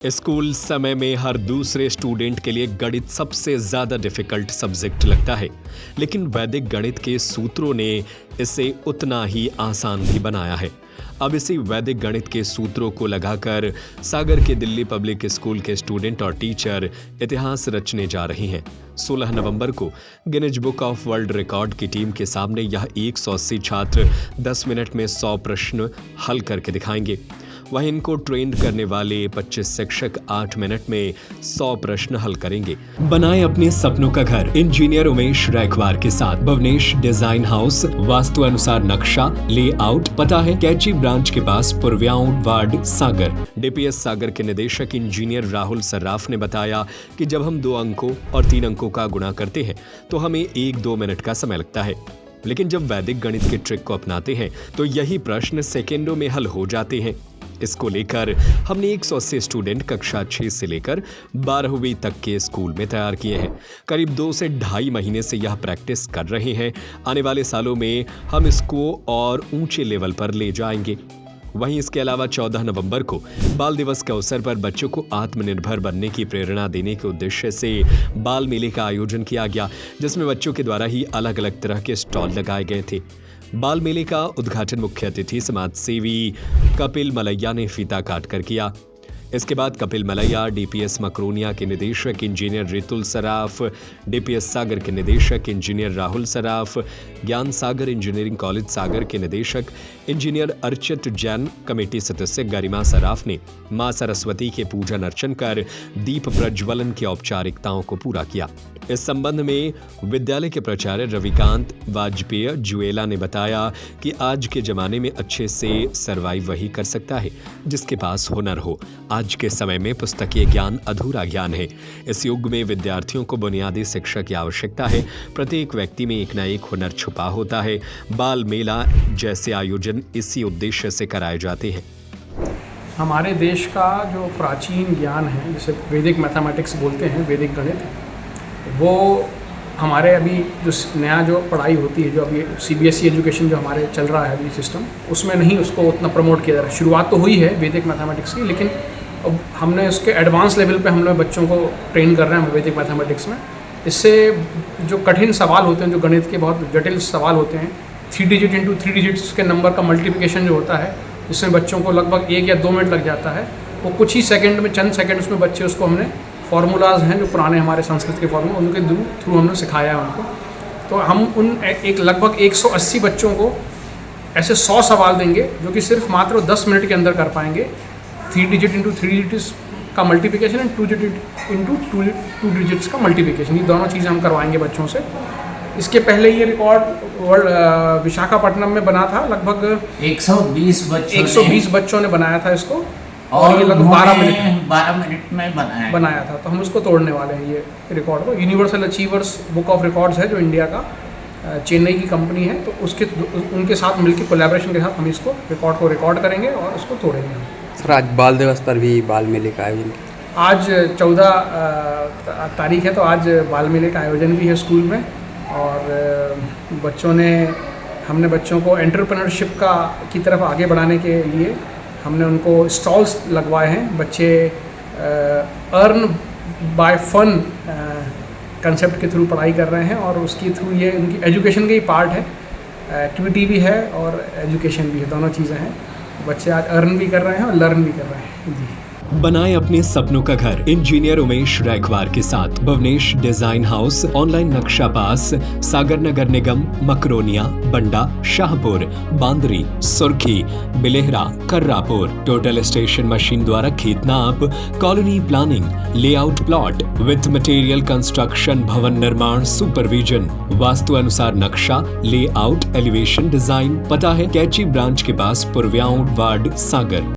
School समय में हर दूसरे स्टूडेंट के लिए गणित सबसे ज्यादा डिफिकल्ट सब्जेक्ट लगता है, लेकिन वैदिक गणित के सूत्रों ने इसे उतना ही आसान भी बनाया है। अब इसी वैदिक गणित के सूत्रों को लगाकर सागर के दिल्ली पब्लिक स्कूल के स्टूडेंट और टीचर इतिहास रचने जा रहे हैं। 16 नवंबर को Guinness book of world record की टीम के सामने यह 180 छात्र 10 मिनट में 100 प्रश्न हल करके दिखाएंगे। वहीं इनको ट्रेन करने वाले 25 शिक्षक 8 मिनट में 100 प्रश्न हल करेंगे। बनाएं अपने सपनों का घर इंजीनियर उमेश रैखवार के साथ। भुवनेश डिजाइन हाउस, वास्तु अनुसार नक्शा, लेआउट, पता है कैची ब्रांच के पास, पूर्व्याओं वार्ड, सागर। डीपीएस सागर के निदेशक इंजीनियर राहुल सर्राफ ने बताया कि जब हम 2 अंकों और 3 अंकों का गुणा करते हैं तो हमें 1-2 मिनट का समय लगता है, लेकिन जब वैदिक गणित के ट्रिक को अपनाते हैं तो यही प्रश्न सेकेंडों में हल हो जाते हैं। इसको लेकर हमने 180 स्टूडेंट कक्षा 6 से लेकर 12वीं तक के स्कूल में तैयार किए हैं। करीब 2 से ढाई महीने से यह प्रैक्टिस कर रहे हैं। आने वाले सालों में हम इसको और ऊंचे लेवल पर ले जाएंगे। वहीं इसके अलावा 14 नवंबर को बाल दिवस के अवसर पर बच्चों को आत्मनिर्भर बनने की प्रेरणा देने के उद्देश्य से बाल मेले का आयोजन किया गया, जिसमें बच्चों के द्वारा ही अलग अलग तरह के स्टॉल लगाए गए थे। बाल मेले का उद्घाटन मुख्य अतिथि समाज सेवी कपिल मलैया ने फीता काटकर किया। इसके बाद कपिल मलैया, डीपीएस मकरोनिया के निदेशक इंजीनियर रितुल सराफ, डीपीएस सागर के निदेशक इंजीनियर राहुल सराफ, ज्ञान सागर इंजीनियरिंग कॉलेज सागर के निदेशक इंजीनियर अर्चित जैन, कमेटी सदस्य गरिमा सराफ ने मां सरस्वती के पूजन अर्चन कर दीप प्रज्वलन की औपचारिकताओं को पूरा किया। इस संबंध में विद्यालय के प्राचार्य रविकांत वाजपेयी जुएला ने बताया कि आज के जमाने में अच्छे से सर्वाइव वही कर सकता है जिसके पास हुनर हो। आज के समय में पुस्तकीय ज्ञान अधूरा ज्ञान है। इस युग में विद्यार्थियों को बुनियादी शिक्षा की आवश्यकता है। प्रत्येक व्यक्ति में एक न एक हुनर छुपा होता है। बाल मेला जैसे आयोजन इसी उद्देश्य से कराए जाते हैं। हमारे देश का जो प्राचीन ज्ञान है, जिसे वैदिक मैथमेटिक्स बोलते हैं, वैदिक गणित, वो हमारे अभी जो नया जो पढ़ाई होती है, जो अभी सीबीएसई एजुकेशन जो हमारे चल रहा है अभी सिस्टम, उसमें नहीं उसको उतना प्रमोट किया जा रहा है। शुरुआत तो हुई है वैदिक मैथमेटिक्स की, लेकिन अब हमने उसके एडवांस लेवल पे हम लोग बच्चों को ट्रेन कर रहे हैं वैदिक मैथमेटिक्स में। इससे जो कठिन सवाल होते हैं, जो गणित के बहुत जटिल सवाल होते हैं, 3 डिजिट इंटू 3 डिजिट्स के नंबर का मल्टीप्लिकेशन जो होता है, जिसमें बच्चों को लगभग 1 या 2 मिनट लग जाता है, वो कुछ ही सेकंड में, चंद सेकंड उसमें बच्चे उसको हमने फार्मूलाज हैं जो पुराने हमारे संस्कृत के फार्मूला, उनके थ्रू हमने सिखाया है उनको। तो हम उन एक लगभग 180 बच्चों को ऐसे 100 सवाल देंगे जो कि सिर्फ मात्र 10 मिनट के अंदर कर पाएंगे। 3 डिजिट इंटू 3 डिजिट्स का multiplication and 2 digit into 2 digits का मल्टीप्लिकेशन, ये दोनों चीज़ें हम करवाएंगे बच्चों से। इसके पहले ये रिकॉर्ड वर्ल्ड विशाखापट्टनम में बना था। लगभग 120 बच्चों ने बनाया था इसको, और ये लगभग 12 मिनट में बनाया था। तो हम उसको तोड़ने वाले हैं ये रिकॉर्ड को। Universal achievers book of records है जो इंडिया का चेन्नई की कंपनी है, तो उनके साथ मिलकर कोलैबोरेशन के साथ हम इसको रिकॉर्ड को रिकॉर्ड करेंगे और उसको तोड़ेंगे हम। सर, आज बाल दिवस पर भी बाल मेले का आयोजन, आज 14 तारीख है, तो आज बाल मेले का आयोजन भी है स्कूल में। और हमने बच्चों को एंटरप्रेन्योरशिप की तरफ आगे बढ़ाने के लिए हमने उनको स्टॉल्स लगवाए हैं। बच्चे अर्न बाय फन कंसेप्ट के थ्रू पढ़ाई कर रहे हैं, और उसके थ्रू ये उनकी एजुकेशन का ही पार्ट है। एक्टिविटी भी है और एजुकेशन भी है, दोनों चीज़ें हैं। बच्चे आज अर्न भी कर रहे हैं और लर्न भी कर रहे हैं जी। बनाएं अपने सपनों का घर इंजीनियर उमेश रैखवार के साथ। भुवनेश डिजाइन हाउस, ऑनलाइन नक्शा पास, सागर नगर निगम, मकरोनिया, बंडा, शाहपुर, बांदरी, सुर्खी, Bilehra, Karrapur. Total station machine द्वारा खेत नाप, colony planning, layout plot with material construction, भवन निर्माण सुपरविजन, वास्तु अनुसार नक्शा, लेआउट, एलिवेशन डिजाइन, पता है कैची ब्रांच के पास, पूर्व्याओं वार्ड, सागर।